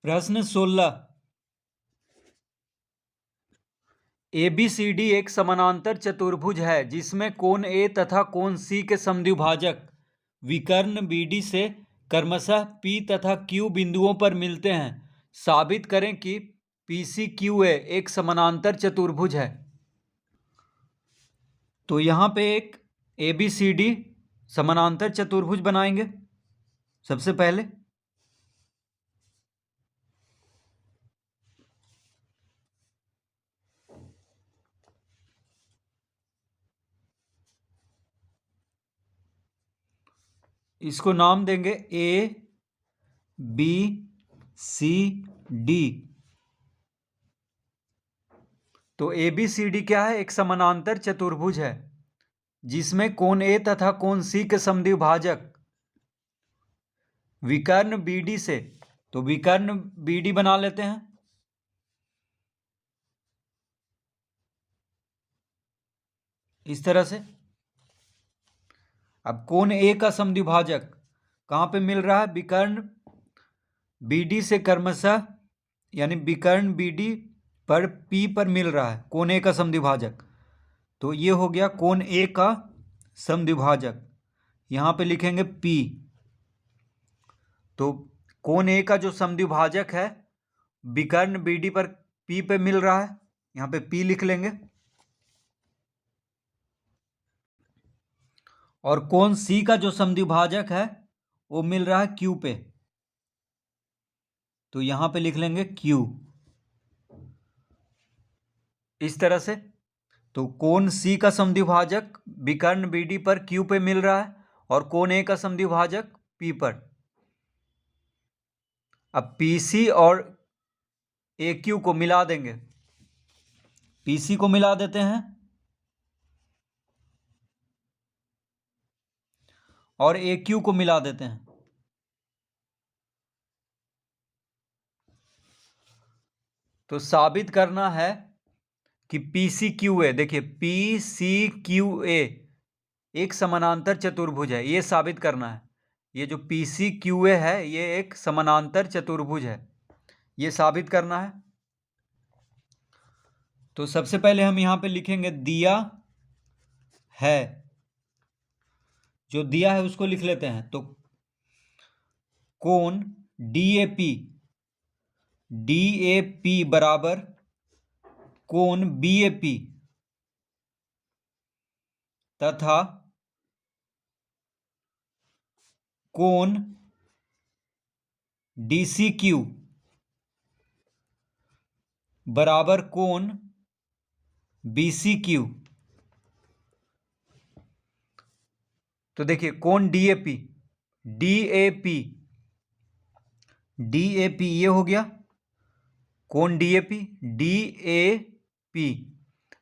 प्रश्न 16। ABCD एक समानांतर चतुर्भुज है जिसमें कोण A तथा कोण C के समद्विभाजक विकर्ण BD से क्रमशः P तथा Q बिंदुओं पर मिलते हैं। साबित करें कि PCQA एक समानांतर चतुर्भुज है। तो यहाँ पे एक ABCD समानांतर चतुर्भुज बनाएंगे। सबसे पहले इसको नाम देंगे ABCD। तो ABCD क्या है? एक समानांतर चतुर्भुज है जिसमें कोण A तथा कोण C के समद्विभाजक विकर्ण BD से, तो विकर्ण BD बना लेते हैं। इस तरह से अब कोण A का समद्विभाजक कहाँ पे मिल रहा है? विकर्ण BD से क्रमशः, यानी विकर्ण BD पर P पर मिल रहा है कोण A का समद्विभाजक। तो ये हो गया कोण A का समद्विभाजक, यहाँ पे लिखेंगे P। तो कोण A का जो समद्विभाजक है विकर्ण BD पर P पे मिल रहा है, यहाँ पे P लिख लेंगे। और कोण C का जो समद्विभाजक है वो मिल रहा है Q पे, तो यहाँ पे लिख लेंगे Q। इस तरह से तो कोण C का समद्विभाजक विकर्ण BD पर Q पे मिल रहा है और कोण A का समद्विभाजक P पर। अब PC और AQ को मिला देंगे। PC को मिला देते हैं और AQ को मिला देते हैं। तो साबित करना है कि PCQA, देखिए PCQA एक समानांतर चतुर्भुज है, ये साबित करना है। ये जो PCQA है ये एक समानांतर चतुर्भुज है, ये साबित करना है। तो सबसे पहले हम यहाँ पे लिखेंगे दिया है, जो दिया है उसको लिख लेते हैं। तो कोण DAP बराबर कोण BAP तथा कोण DCQ बराबर कोण BCQ। तो देखिए कोण DAP ये हो गया कोण DAP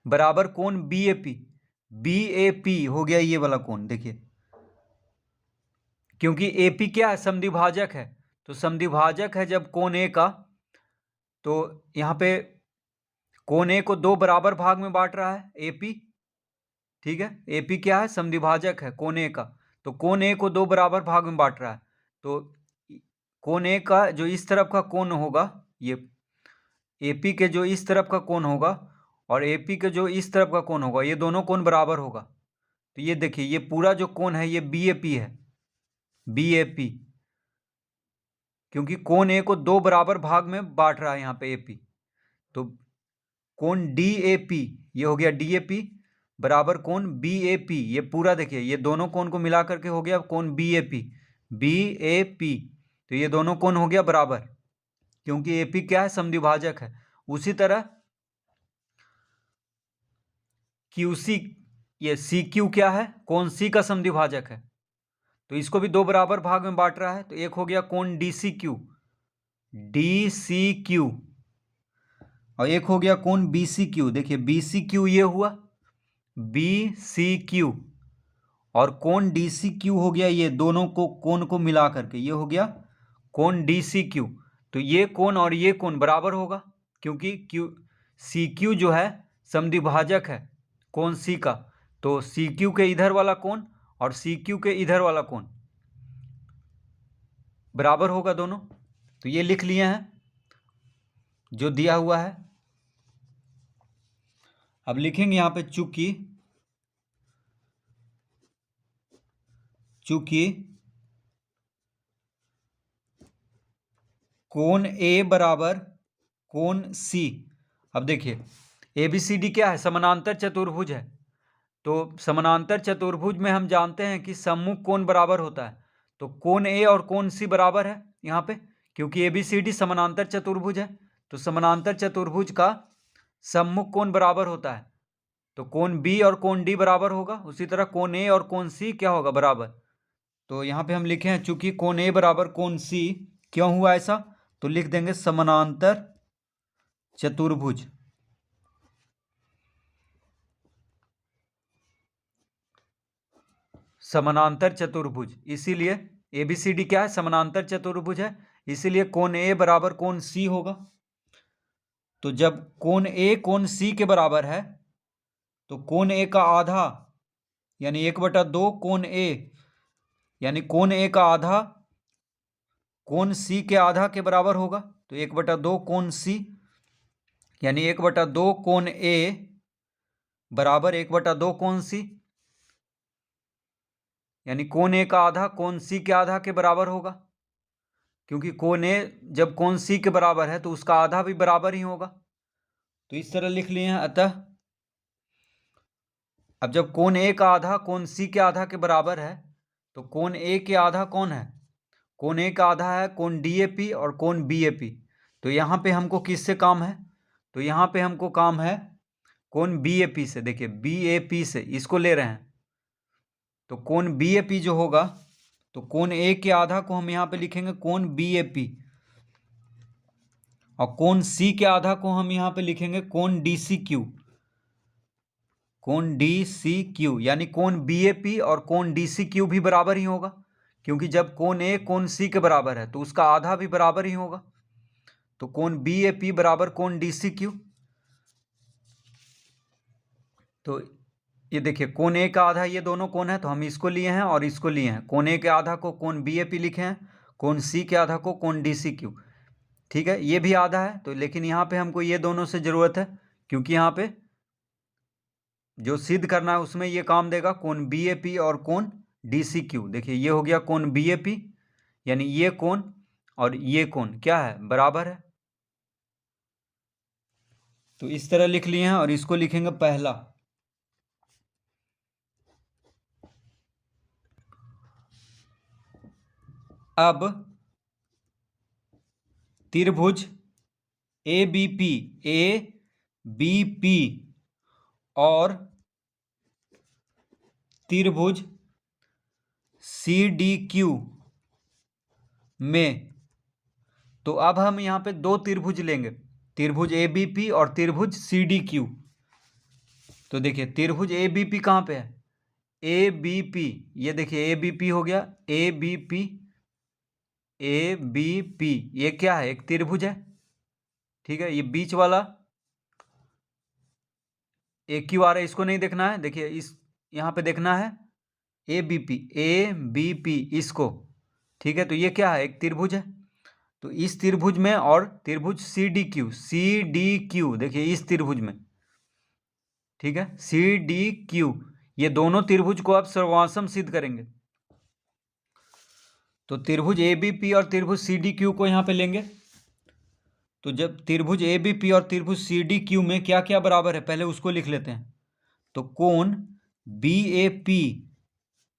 बराबर कोण BAP हो गया ये वाला कोण। देखिए क्योंकि AP क्या है? समद्विभाजक है। तो समद्विभाजक है जब कोण A का, तो यहाँ पे कोण A को दो बराबर भाग में बांट रहा है AP, ठीक है। AP क्या है? समद्विभाजक है कोण A का, तो कोण A को दो बराबर भाग में बांट रहा है। तो कोण A का जो इस तरफ का कोण होगा, ये AP के जो इस तरफ का कोण होगा और AP के जो इस तरफ का कोण होगा, ये दोनों कोण बराबर होगा। तो ये देखिए ये पूरा जो कोण है ये BAP है, BAP, क्योंकि कोण A को दो बराबर भाग में बांट रहा है यहाँ पे AP। तो कोण DAP ये हो गया DAP बराबर कोण BAP, ये पूरा देखिए ये दोनों कोण को मिला करके हो गया कोण BAP। तो ये दोनों कोण हो गया बराबर, क्योंकि AP क्या है? समद्विभाजक है। उसी तरह QC, ये CQ क्या है? कोण C का समद्विभाजक है, तो इसको भी दो बराबर भाग में बांट रहा है। तो एक हो गया कोण DCQ और एक हो गया कोण BCQ। देखिए BCQ ये हुआ BCQ और कोण DCQ हो गया, ये दोनों को कोण को मिला करके ये हो गया कोण DCQ। तो ये कोण और ये कोण बराबर होगा, क्योंकि CQ जो है समद्विभाजक है कोण C का। तो CQ के इधर वाला कोण और CQ के इधर वाला कोण बराबर होगा दोनों। तो ये लिख लिए हैं। जो दिया हुआ है। अब लिखेंगे यहाँ पे चूंकि कोण ए बराबर कोण सी। अब देखिए ABCD क्या है, समानांतर चतुर्भुज है। तो समानांतर चतुर्भुज में हम जानते हैं कि सम्मुख कोण बराबर होता है। तो कोण ए और कोण सी बराबर है यहाँ पे, क्योंकि ABCD समानांतर चतुर्भुज है। तो समानांतर चतुर्भुज का सम्मुख कोण बराबर होता है। तो कोण बी और कोण डी बराबर होगा, उसी तरह कोण ए और कोण सी क्या होगा, बराबर। तो यहाँ पे हम लिखे हैं चूंकि कोण ए बराबर कोण सी, क्यों हुआ ऐसा, तो लिख देंगे समानांतर चतुर्भुज। समानांतर चतुर्भुज, इसीलिए ABCD क्या है, समानांतर चतुर्भुज है, इसीलिए कोण ए बराबर कोण सी होगा। तो जब कोण ए कोण सी के बराबर है तो कोण ए का आधा यानी 1/2 कोण ए, यानी कोण ए का आधा कोण सी के आधा के बराबर होगा। तो 1/2 कोण सी यानी 1/2 कोण ए बराबर 1/2 कोण सी, यानी कोण ए का आधा कोण सी के आधा के बराबर होगा। क्योंकि कोण ए जब कोण सी के बराबर है तो उसका आधा भी बराबर ही होगा। तो इस तरह लिख लिए हैं। अतः अब जब कोण ए का आधा कोण सी के आधा के बराबर है तो कोण ए के आधा कौन है, कोण ए का आधा है कोण DAP और कोण BAP। तो यहाँ पे हमको किससे काम है, तो यहाँ पे हमको काम है कोण BAP से। देखिए BAP से इसको ले रहे हैं। तो कोण BAP जो होगा, तो कोण ए के आधा को हम यहाँ पे लिखेंगे कोण BAP, और कोण सी के आधा को हम यहाँ पे लिखेंगे कोण DCQ। कोण DCQ यानी कोण BAP और कोण DCQ भी बराबर ही होगा, क्योंकि जब कोण ए कोण सी के बराबर है तो उसका आधा भी बराबर ही होगा। तो कोण BAP बराबर कोण DCQ। तो ये देखिए कोण ए का आधा ये दोनों कोण है, तो हम इसको लिए हैं और इसको लिए हैं। कोण ए के आधा को कोण BAP लिखे हैं, कोण सी के आधा को कोण DCQ। ठीक है, ये भी आधा है तो, लेकिन यहाँ पे हमको ये दोनों से ज़रूरत है, क्योंकि यहाँ पे जो सिद्ध करना है उसमें ये काम देगा, कोण BAP और कोण DCQ। देखिए ये हो गया कोण BAP, यानी ये कोण और ये कोण क्या है, बराबर है। तो इस तरह लिख लिए हैं और इसको लिखेंगे पहला। अब त्रिभुज ABP और त्रिभुज CDQ में, तो अब हम यहाँ पे दो त्रिभुज लेंगे, त्रिभुज ABP और त्रिभुज CDQ। तो देखिए त्रिभुज ABP कहाँ पे है, ABP, ये देखिए ABP हो गया, ABP ये क्या है, एक त्रिभुज है। ठीक है, ये बीच वाला AQ आ रहा है, इसको नहीं देखना है। देखिए इस यहाँ पे देखना है ABP इसको। ठीक है, तो ये क्या है, एक त्रिभुज है। तो इस त्रिभुज में और त्रिभुज CDQ देखिए इस त्रिभुज में, ठीक है, CDQ ये दोनों त्रिभुज को अब सर्वासम सिद्ध करेंगे। तो त्रिभुज ABP और त्रिभुज CDQ को यहाँ पे लेंगे। तो जब त्रिभुज ABP और त्रिभुज CDQ में क्या क्या बराबर है, पहले उसको लिख लेते हैं। तो कोण BAP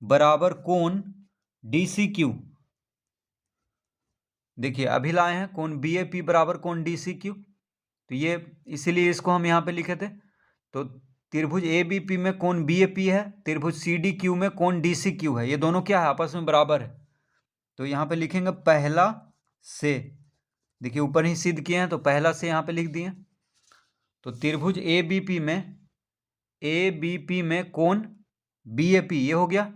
बराबर कोण DCQ। देखिए अभी लाए हैं कोण BAP बराबर कोण DCQ, तो ये इसीलिए इसको हम यहाँ पे लिखे थे। तो त्रिभुज ABP में कोण BAP है, त्रिभुज CDQ में कोण DCQ है, ये दोनों क्या है, आपस में बराबर है। तो यहाँ पे लिखेंगे पहला से। देखिए ऊपर ही सिद्ध किए हैं तो पहला से यहाँ पे लिख दिए। तो त्रिभुज ABP में कोण BAP ये हो गया।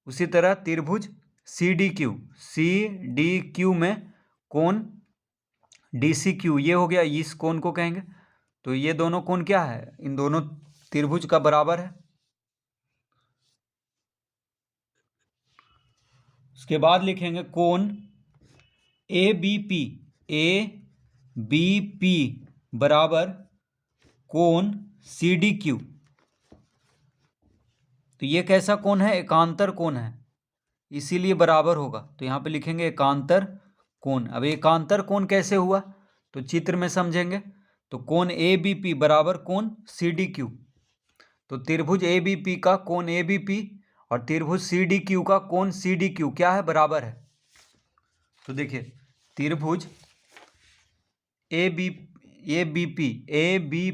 उसी तरह त्रिभुज CDQ में कोण DCQ ये हो गया, इस कोण को कहेंगे। तो ये दोनों कोण क्या है, इन दोनों त्रिभुज का बराबर है। उसके बाद लिखेंगे कोण ABP बी पी बराबर कोण सी डी क्यू। तो ये कैसा कोण है? एकांतर कोण है, इसीलिए बराबर होगा। तो यहाँ पे लिखेंगे एकांतर कोण। अब एकांतर कोण कैसे हुआ तो चित्र में समझेंगे। तो कोण ए बी पी बराबर कोण सी डी क्यू। तो त्रिभुज ए बी पी का कोण ए बी पी और त्रिभुज सी डी क्यू का कोण सी डी क्यू क्या है? बराबर है। तो देखिए त्रिभुज ए बी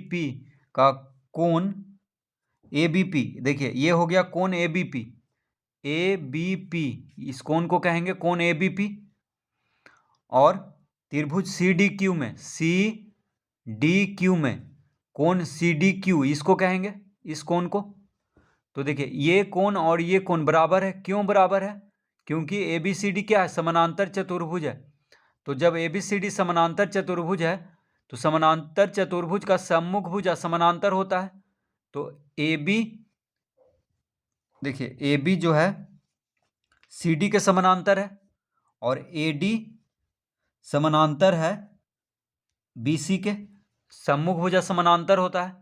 पी का कोण ए बी पी, देखिए ये हो गया कोण A B P. A B P इस कोण को कहेंगे कोण ए बी पी। और त्रिभुज सी डी क्यू में कोण सी डी क्यू इसको कहेंगे इस कोण को। तो देखिए ये कोण और ये कोण बराबर है। क्यों बराबर है? क्योंकि ए बी सी डी क्या है? समानांतर चतुर्भुज है। तो जब ए बी सी डी समानांतर चतुर्भुज है तो समानांतर चतुर्भुज का सम्मुख भुजा समानांतर होता है। तो ए बी, देखिए ए बी जो है सी डी के समानांतर है और ए डी समानांतर है बी सी के। सम्मुख भुजा समानांतर होता है।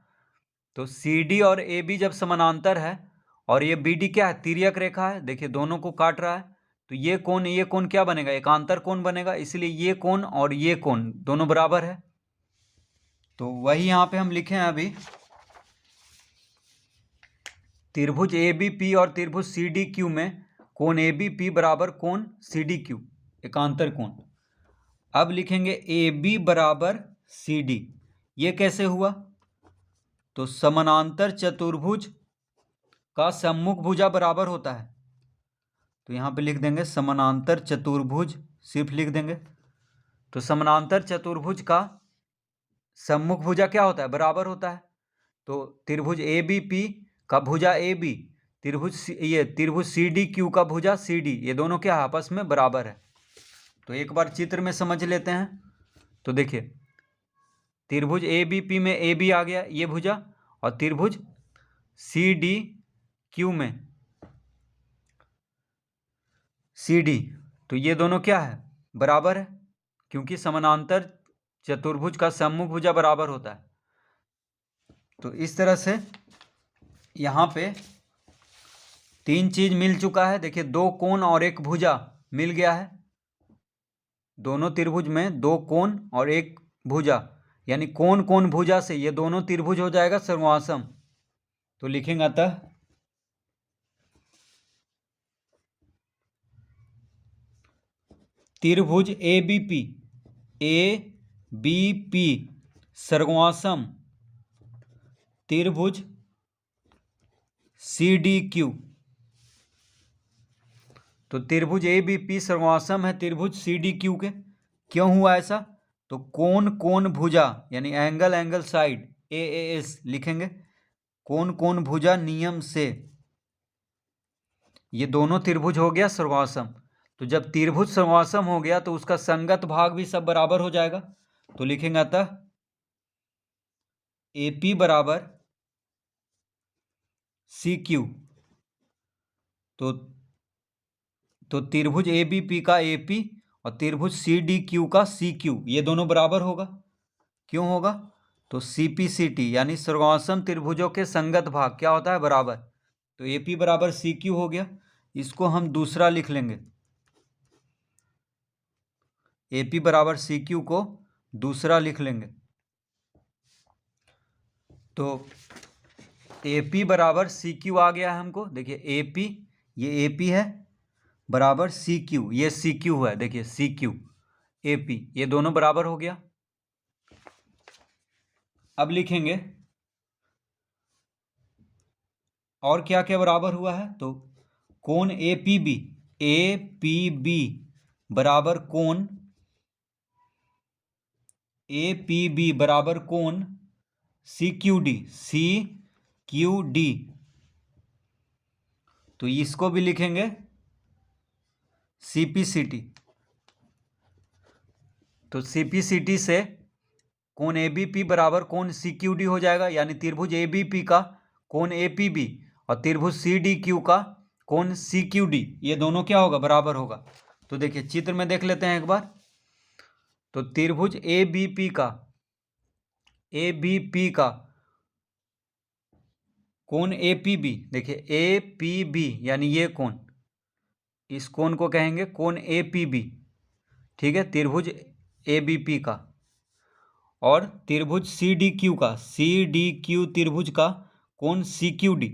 तो सी डी और ए बी जब समानांतर है और ये बी डी क्या है? तिर्यक रेखा है। देखिए दोनों को काट रहा है। तो ये कोण क्या बनेगा? एकांतर कोण बनेगा। इसलिए ये कोण और ये कोण दोनों बराबर है। तो वही यहाँ पे हम लिखे हैं अभी, त्रिभुज ए बी पी और त्रिभुज सी डी क्यू में कोण ए बी पी बराबर कोण सी डी क्यू, एकांतर कोण। अब लिखेंगे ए बी बराबर सी डी। ये कैसे हुआ? तो समानांतर चतुर्भुज का सम्मुख भुजा बराबर होता है। तो यहाँ पे लिख देंगे समानांतर चतुर्भुज, सिर्फ लिख देंगे। तो समानांतर चतुर्भुज का सम्मुख भुजा क्या होता है? बराबर होता है। तो त्रिभुज ए बी पी का भुजा ए बी, त्रिभुज सी डी क्यू का भुजा सी डी, ये दोनों क्या आपस में बराबर है। तो एक बार चित्र में समझ लेते हैं। तो देखिए त्रिभुज ए बी पी में ए बी आ गया ये भुजा, और त्रिभुज सी डी क्यू में सी डी, तो ये दोनों क्या है? बराबर है, क्योंकि समानांतर चतुर्भुज का सम्मुख भुजा बराबर होता है। तो इस तरह से यहाँ पे तीन चीज मिल चुका है। देखिए दो कोण और एक भुजा मिल गया है। दोनों त्रिभुज में दो कोण और एक भुजा, यानी कोण कोण भुजा से ये दोनों त्रिभुज हो जाएगा सर्वासम। तो लिखेंगे अतः त्रिभुज ए बी पी सर्वासम त्रिभुज सी डी क्यू। तो त्रिभुज ए बी पी सर्वासम है त्रिभुज सी डी क्यू के। क्यों हुआ ऐसा? तो कोण कोण भुजा यानी एंगल साइड ए एस लिखेंगे। कोण कोण भुजा नियम से ये दोनों त्रिभुज हो गया सर्वासम। तो जब त्रिभुज सर्वासम हो गया तो उसका संगत भाग भी सब बराबर हो जाएगा। तो लिखेंगे अतः ए पी बराबर सी क्यू। तो त्रिभुज ए बी पी का ए पी और त्रिभुज सी डी क्यू का सी क्यू ये दोनों बराबर होगा। क्यों होगा? तो सी पी सी टी यानी सर्वासम त्रिभुजों के संगत भाग क्या होता है? बराबर। तो ए पी बराबर सी क्यू हो गया। इसको हम दूसरा लिख लेंगे। ए पी बराबर सी क्यू को दूसरा लिख लेंगे। तो ए पी बराबर सी क्यू आ गया है हमको। देखिए ए पी, ये ए पी है, बराबर सी क्यू, ये सी क्यू है। देखिए सी क्यू ए पी ये दोनों बराबर हो गया। अब लिखेंगे और क्या क्या बराबर हुआ है। तो कोण ए पी बी बराबर कोण ए पी बी बराबर कोण सी क्यू डी। तो इसको भी लिखेंगे सी पी सी टी। तो सी पी सी टी से कोण ए बी पी बराबर कोण सी क्यू डी हो जाएगा, यानी त्रिभुज ए बी पी का कोण ए पी बी और त्रिभुज सी डी क्यू का कोण सी क्यू डी ये दोनों क्या होगा? बराबर होगा। तो देखिए चित्र में देख लेते हैं एक बार। तो त्रिभुज ABP का कोण APB, देखिए APB यानी ये कोण, इस कोण को कहेंगे कोण APB, ठीक है, त्रिभुज ABP का। और त्रिभुज CDQ त्रिभुज का कोण CQD,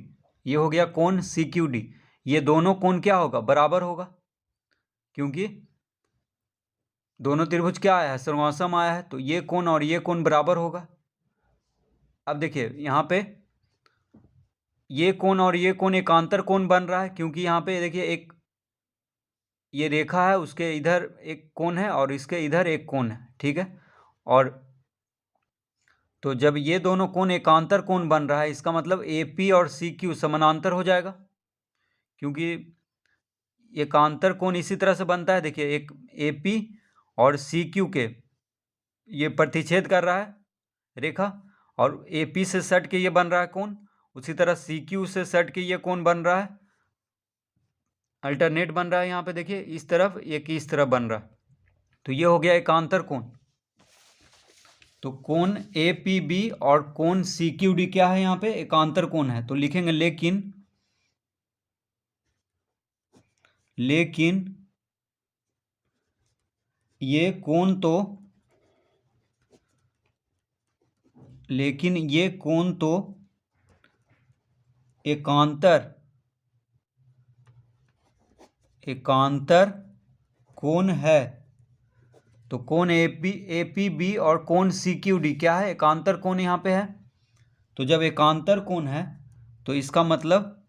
ये हो गया कोण CQD। ये दोनों कोण क्या होगा, बराबर होगा, क्योंकि दोनों त्रिभुज क्या आया है, सर्वासम आया है, तो ये कोण और ये कोण बराबर होगा। अब देखिए यहाँ पे ये कोण और ये कोण एकांतर कोण बन रहा है, क्योंकि यहाँ पे देखिए एक ये रेखा है, उसके इधर एक कोण है और इसके इधर एक कोण है, ठीक है। और तो जब ये दोनों कोण एकांतर कोण बन रहा है, इसका मतलब AP और CQ समानांतर हो जाएगा, क्योंकि एकांतर कोण इसी तरह से बनता है। देखिए एक AP और CQ के ये प्रतिच्छेद कर रहा है रेखा, और AP से सट के ये बन रहा है कोण, उसी तरह CQ से सट के ये कोण बन रहा है, अल्टरनेट बन रहा है। यहाँ पे देखिए इस तरफ एक इस तरफ बन रहा है, तो ये हो गया एकांतर कोण। तो कोण APB और कोण CQD क्या है, यहाँ पे एकांतर कोण है, तो लिखेंगे लेकिन ये कोण तो एकांतर कोण है। तो कोण APB और कोण CQD क्या है, एकांतर कोण यहाँ पे है। तो जब एकांतर कोण है तो इसका मतलब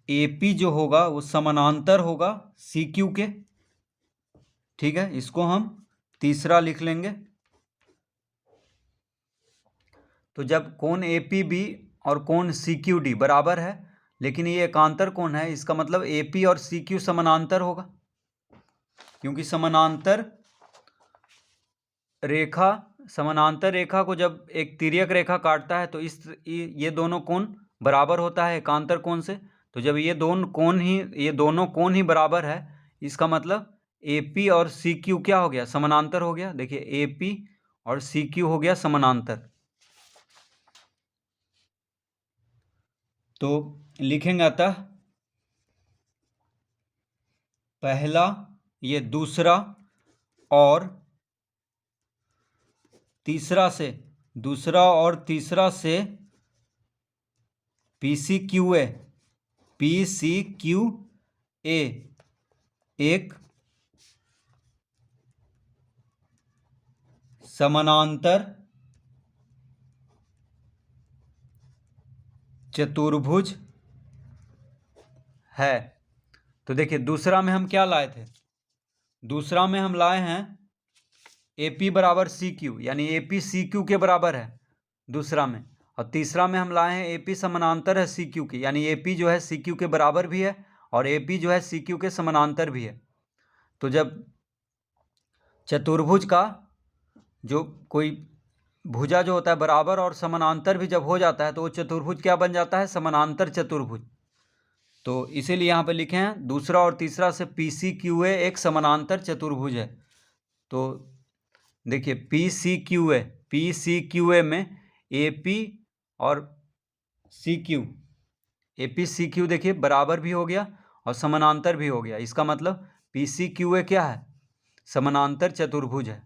AP जो होगा वो समानांतर होगा CQ के, ठीक है। इसको हम तीसरा लिख लेंगे। तो जब कोण APB और कोण CQD बराबर है, लेकिन ये एकांतर कोण है, इसका मतलब AP और CQ समानांतर होगा, क्योंकि समानांतर रेखा को जब एक तिर्यक रेखा काटता है तो ये दोनों कोण बराबर होता है एकांतर कोण से। तो जब ये दोनों कोण ही बराबर है, इसका मतलब AP और CQ क्या हो गया, समानांतर हो गया। देखिए AP और CQ हो गया समानांतर। तो लिखेंगे अतः पहला, ये दूसरा और तीसरा से PCQA एक समानांतर चतुर्भुज है। तो देखिए दूसरा में हम क्या लाए थे, दूसरा में हम लाए हैं AP बराबर CQ, यानी AP CQ के बराबर है दूसरा में। और तीसरा में हम लाए हैं AP समानांतर है CQ के, यानी AP जो है CQ के बराबर भी है और AP जो है CQ के समानांतर भी है। तो जब चतुर्भुज का जो कोई भुजा जो होता है बराबर और समानांतर भी जब हो जाता है, तो वो चतुर्भुज क्या बन जाता है, समानांतर चतुर्भुज। तो इसीलिए यहाँ पे लिखे हैं दूसरा और तीसरा से PCQA एक समानांतर चतुर्भुज है। तो देखिए PCQA में AP और AP CQ देखिए बराबर भी हो गया और समानांतर भी हो गया। इसका मतलब PCQA क्या है, समानांतर चतुर्भुज है।